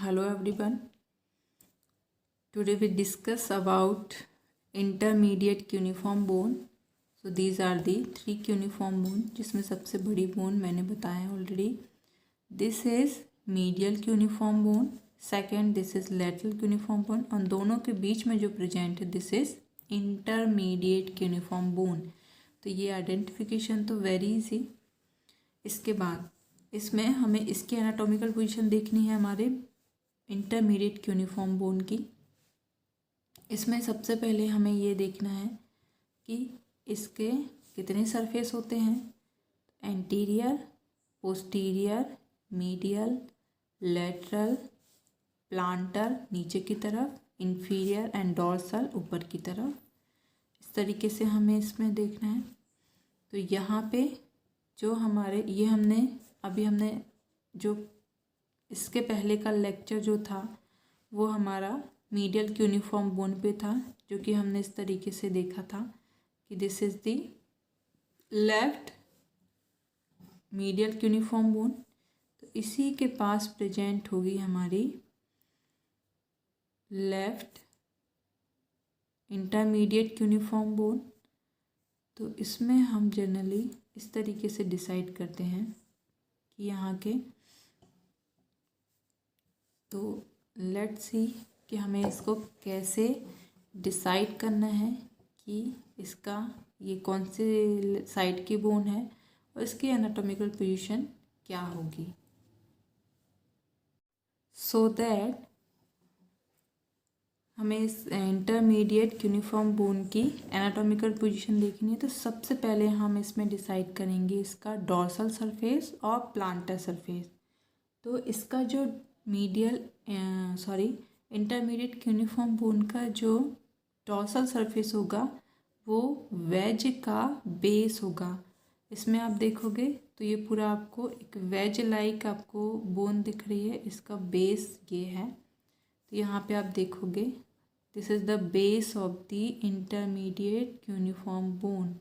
Hello everyone. Today we discuss about intermediate cuneiform bone. So these are the three cuneiform bone जिसमें सबसे बड़ी bone मैंने बताया already. This is medial cuneiform bone. Second this is lateral cuneiform bone. और दोनों के बीच में जो present है this is intermediate cuneiform bone. तो ये identification तो very easy. इसके बाद इसमें हमें इसकी एनाटॉमिकल पोजीशन देखनी है हमारे इंटरमीडिएट क्यूनिफॉर्म बोन की। इसमें सबसे पहले हमें ये देखना है कि इसके कितने सरफेस होते हैं। Anterior, posterior, medial, lateral, planter नीचे की तरफ, इंफीरियर एंड डॉर्सल ऊपर की तरफ। इस तरीके से हमें इसमें देखना है। तो यहाँ पे जो हमारे ये हमने जो इसके पहले का लेक्चर जो था वो हमारा मीडियल क्यूनिफॉर्म बोन पे था, जो कि हमने इस तरीके से देखा था कि this is the left medial cuneiform bone. तो इसी के पास प्रेजेंट होगी हमारी लेफ्ट इंटरमीडिएट क्यूनिफॉर्म बोन। तो इसमें हम जनरली इस तरीके से डिसाइड करते हैं कि यहाँ के, तो लेट्स सी कि हमें इसको कैसे डिसाइड करना है कि इसका ये कौन से साइड की बोन है और इसकी एनाटॉमिकल पोजीशन क्या होगी। सो दैट हमें इस इंटरमीडिएट क्यूनिफॉर्म बोन की एनाटॉमिकल पोजीशन देखनी है। तो सबसे पहले हम इसमें डिसाइड करेंगे इसका डॉर्सल सरफेस और प्लांटर सरफेस। तो इसका जो इंटरमीडिएट क्यूनिफॉर्म बोन का जो डॉर्सल सरफेस होगा वो वेज का बेस होगा। इसमें आप देखोगे तो ये पूरा आपको एक वेज लाइक आपको बोन दिख रही है, इसका बेस ये है। तो यहाँ पे आप देखोगे this is the base of the intermediate cuneiform bone.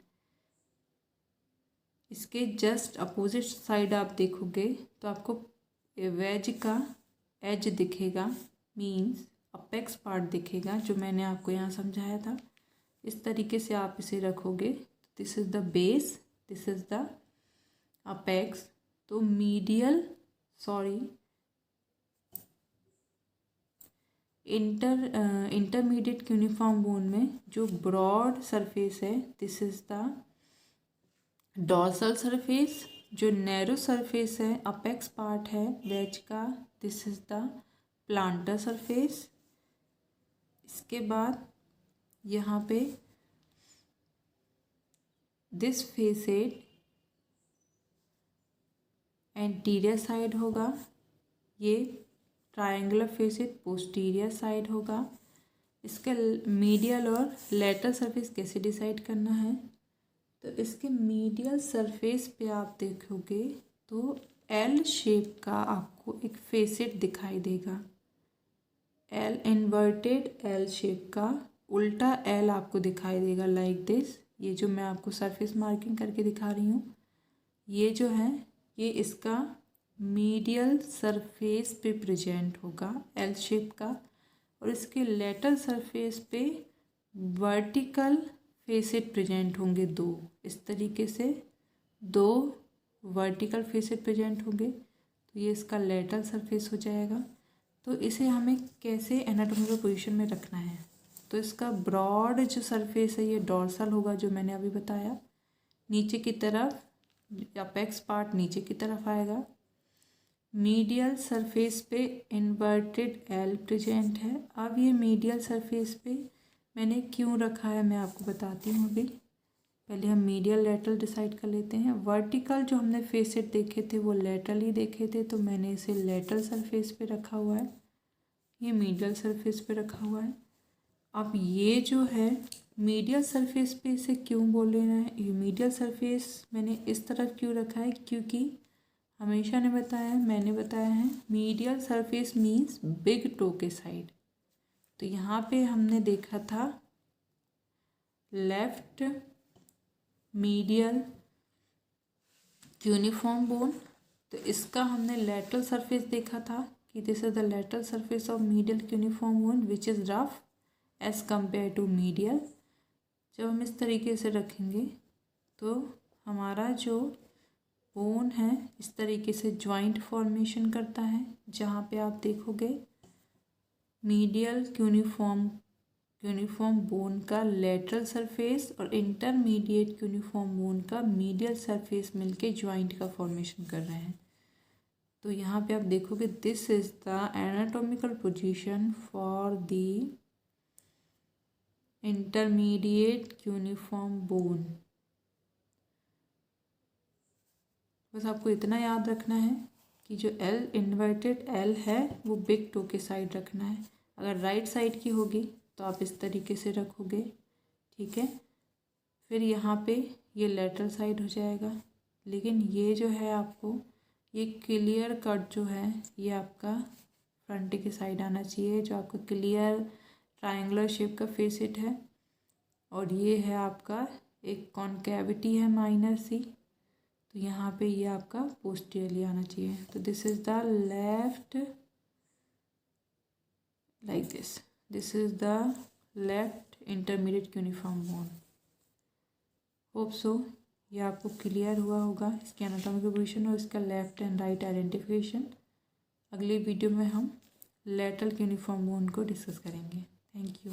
इसके जस्ट अपोजिट साइड आप देखोगे तो आपको वेज का एज दिखेगा, मीन्स अपेक्स पार्ट दिखेगा, जो मैंने आपको यहाँ समझाया था। इस तरीके से आप इसे रखोगे। This is the base, this is the apex. तो इंटरमीडिएट क्यूनिफॉर्म बोन में जो ब्रॉड सरफेस है this is the dorsal surface. जो नैरो सरफेस है अपेक्स पार्ट है वेज का, this is the planter surface. इसके बाद यहाँ पे दिस फेसेट एंटीरियर साइड होगा, ये ट्रायंगुलर फेसेट पोस्टीरियर साइड होगा। इसके मीडियल और लेटरल सरफेस कैसे डिसाइड करना है, तो इसके मीडियल सरफेस पे आप देखोगे तो एल शेप का आपको एक फेसेट दिखाई देगा। एल इन्वर्टेड एल शेप का उल्टा एल आपको दिखाई देगा लाइक दिस। ये जो मैं आपको सरफेस मार्किंग करके दिखा रही हूँ, ये जो है ये इसका मीडियल सरफेस पे प्रेजेंट होगा एल शेप का, और इसके लेटरल सरफेस पे वर्टिकल फेसेट प्रेजेंट होंगे दो। इस तरीके से दो वर्टिकल फेसेट प्रेजेंट होंगे। तो ये इसका लेटरल सरफेस हो जाएगा। तो इसे हमें कैसे एनाटॉमिकल पोजीशन में रखना है, तो इसका ब्रॉड जो सरफेस है ये डॉर्सल होगा, जो मैंने अभी बताया। नीचे की तरफ अपेक्स पार्ट नीचे की तरफ आएगा। मीडियल सरफेस पे इन्वर्टेड एल प्रेजेंट है। अब ये मीडियल सरफेस पे मैंने क्यों रखा है मैं आपको बताती हूँ अभी। पहले हम मीडियल लेटरल डिसाइड कर लेते हैं। वर्टिकल जो हमने फेसेट देखे थे वो लेटरल ही देखे थे, तो मैंने इसे लेटरल सरफेस पे रखा हुआ है, ये मीडियल सरफेस पे रखा हुआ है। अब ये जो है मीडियल सरफेस पे इसे क्यों बोल लेना है, ये मीडियल सरफेस मैंने इस तरफ क्यों रखा है, क्योंकि हमेशा मैंने बताया है medial surface means big toe के साइड। तो यहाँ पे हमने देखा था लेफ्ट मीडियल क्यूनिफॉर्म बोन, तो इसका हमने लेटरल सरफेस देखा था कि this is the lateral surface of medial cuneiform bone which is rough as compare to medial. जब हम इस तरीके से रखेंगे तो हमारा जो बोन है इस तरीके से ज्वाइंट फॉर्मेशन करता है, जहाँ पे आप देखोगे मीडियल क्यूनिफॉर्म बोन का लेटरल सरफेस और इंटरमीडिएट क्यूनिफॉर्म बोन का मीडियल सरफेस मिलके ज्वाइंट का फॉर्मेशन कर रहे हैं। तो यहाँ पे आप देखोगे this is the anatomical position for the intermediate cuneiform bone. बस आपको इतना याद रखना है कि जो एल इन्वर्टेड एल है वो बिग टो के साइड रखना है। अगर राइट साइड की होगी तो आप इस तरीके से रखोगे, ठीक है। फिर यहाँ पे ये लेटरल साइड हो जाएगा, लेकिन ये जो है आपको ये क्लियर कट जो है ये आपका फ्रंट के साइड आना चाहिए, जो आपका क्लियर ट्रायंगुलर शेप का फेसिट है। और ये है आपका एक कॉन्केविटी है माइनर सी, तो यहाँ पे ये आपका पोस्टीरियरली आना चाहिए। तो this is the left like this is the left intermediate cuneiform bone. Hope so ये आपको क्लियर हुआ होगा इसके एनाटॉमिकल पोजीशन और इसका लेफ्ट एंड राइट आइडेंटिफिकेशन। अगली वीडियो में हम लेटरल क्यूनिफॉर्म बोन को डिस्कस करेंगे। Thank you.